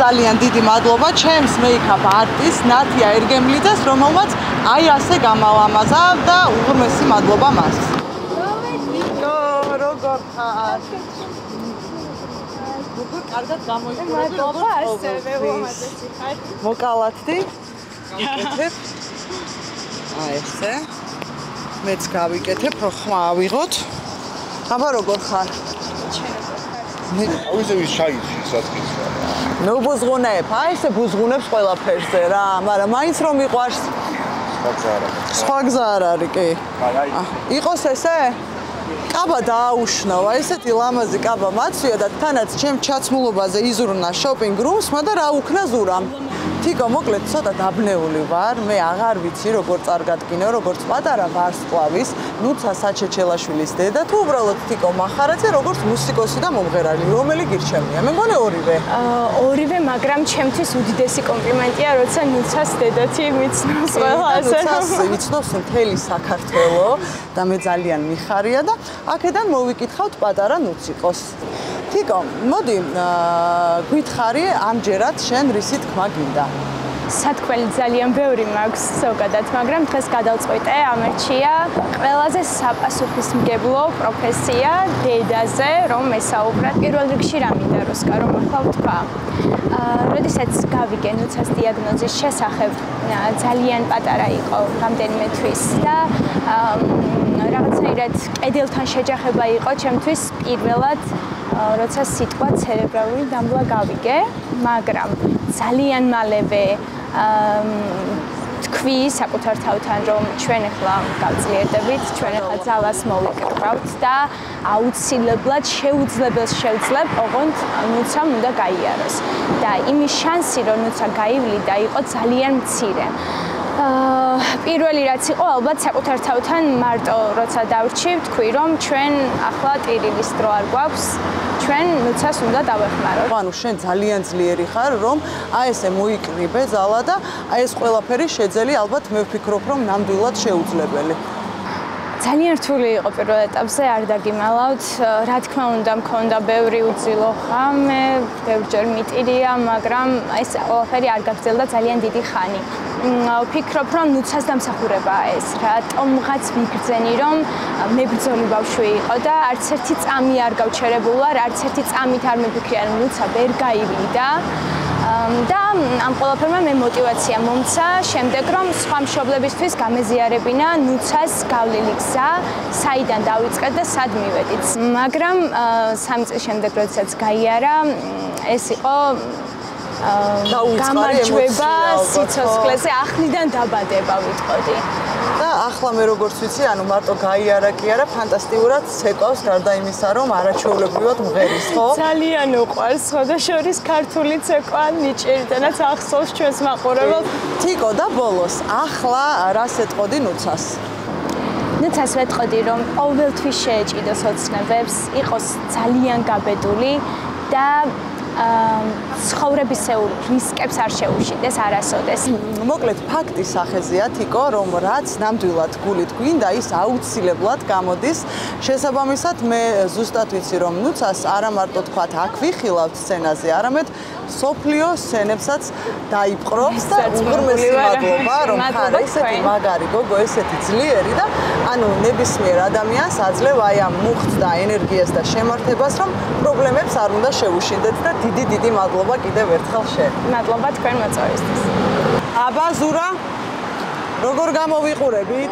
ძალიან დიდი მადლობა ჩემს მეიქაპ არტისტს ნათია ერგემლიძეს, რომელმაც აი ასე გამალამაზა და უღრმესი მადლობა მას. როგორ ხარ? კარგად გამოიყურე. მადლობა ასევე უმეტესი ხარ. მოკალათდი. ვიკეთებ. აი ესე. მეც გავიკეთებ, რო ხმა ავიღოთ. აბა როგორ ხარ? ავიზე ვის ჩაიში საწკიცა. ნუ ბუზღუნებ, აი ესე ბუზღუნებს ყველაფერზე რა, მაგრამ მაინც რომ მიყვარს. სხვა გზა არ არის, კი. იყოს ესე? კაბა დააუშნავა, ესეთი ლამაზი კაბა მაცვია და თანაც ჩემ ჩაცმულობაზე იზრუნა შოპინგ რუმსმა და რა უქნა ზურამ. თიკო მოკლედ ცოტა დაბნეული ვარ, მე აღარ ვიცი როგორ წარგადგინო, როგორც პატარა ვარსკვლავის, ნუცა საჩეჩელაშვილის დედა თუ უბრალოდ თიკო მახარაძე, როგორც მუსიკოსი და მომღერალი, რომელი გირჩევნია? მე მგონი ორივე. ორივე, მაგრამ ჩემთვის უდიდესი კომპლიმენტია, როცა ნუცას დედათი მიცნობს ყველასე. ნუცას იცნობს მთელი საქართველო და მე ძალიან მიხარია და აქედან მოვიკითხავთ პატარა ნუციკოს. თიკო, მოდი, გითხარი ამჯერად შენ რისი თქმა გინდა? სათქმელი ძალიან ბევრი მაქვს ზოგადად, მაგრამ დღეს გადავწყვიტე ამერჩია ყველაზე საპასუხისმგებლო პროფესია დედაზე, რომ ესაუბრა. პირველ რიგში რა მინდა როსკა, რომ ახლა ვთქვა. როდესაც გავიგე ნუცას დიაგნოზის შესახებ, ძალიან პატარა იყო რამდენიმე თვის და რაღაცნაირად კედელთან შეჯახება იყო ჩემთვის პირველად, როცა სიტყვა ცერებრალური დამბლა გავიგე, მაგრამ ძალიან მალევე თქვი საკუთარ თავთან, რომ ჩვენ ახლა გავძლიერდებით, ჩვენ ახლა ძალას მოვიკრიბავთ და აუცილებლად შეუძლებელს შევძლებ, ოღონდ ნუცამ უნდა გაიაროს. და იმის შანსი, რომ ნუცა გაივლიდა, იყო ძალიან მცირე. პირველი რაც იყო, ალბათ საკუთარ თავთან მარტო როცა დავრჩი, თქვი, რომ ჩვენ ახლა ტირილის დრო არ გვაქვს, ჩვენ ნუცას უნდა დავეხმაროთ. ანუ შენ ძალიან ძლიერი ხარ, რომ აი ესე მოიკრიბე ძალა და აი ეს ყველაფერი შეძელი, ალბათ მე ვფიქრობ, რომ ნამდვილად შეუძლებელი. ძალიან რთული იყო პირველ ეტაპზე, არ დაგიმალავთ. რა თქმა უნდა, მქონდა ბევრი უძილო ხამე, ბევრჯერ მიტირია, მაგრამ ეს ყველაფერი არ გაგრძელდა ძალიან დიდი ხანი. ვფიქრობ, რომ ნუცას დამსახურებაა ეს. რატომღაც ვიგრძენი, რომ მებრძოლი ბავშვი იყო და არც ერთი წამი არ გავჩერებულ ვარ, არც ერთი წამით არ მიფიქრია, რომ ნუცა ვერ გაივლიდა. და ამ ყველაფერმა მე мотиваცია მომცა შემდეგ რომ სხვა მშობლებისთვის გამეზიარებინა ნუცას გავლილი გზა, საიდან დავიწყეთ და სად მივედით. მაგრამ 3 წლის შემდეგ როდესაც გაიარა, ეს იყო გამარჯვება სიცოცხლეზე, ახლიდან დაბადება ვიტყოდი. და ახლა მე როგორც ვიცი, ანუ მარტო გაიარა კი არა, ფანტასტიკურად ცეკვავს გარდა იმისა, რომ არაჩვეულებრივად მღერის, ხო? ძალიან უყვარს, სხვადასხვა ქართული ცეკვა, ნიჭიერიდანაც ახსოვს ჩვენს მაყურებელს. თიკო და ბოლოს, ახლა რას ეტყოდი ნუცას? ნუცას ვეტყოდი, რომ ყოველთვის შეეჭიდოს ოცნებებს, იყოს ძალიან გაბედული და ცხოვრებისეულ რისკებს არ შეუშინდეს არასოდეს. მოკლედ ფაქტის სახეზეა თიკო, რომ რაც ნამდვილად გულით გვინდა, ის აუცილებლად გამოდის. შესაბამისად, მე ზუსტად ვიცი, რომ ნუცას არა მარტო თქვათ აქ ვიხილავთ სცენაზე, არამედ სოფლიო სცენებსაც დაიპყრობს და უღრმესი მადლობა, რომ ხარ ესეთი მაგარი გოგო, ესეთი ძლიერი და ანუ ნებისმიერ ადამიანს აძლევ აი ამ მუხტს და ენერგიას და შემართებას, რომ პრობლემებს არ უნდა შეუშინდეთ და დიდი მადლობა კიდევ ერთხელ შენ. მადლობა თქვენ მოწვევისთვის. აბა ზურა, როგორ გამოვიყურებით?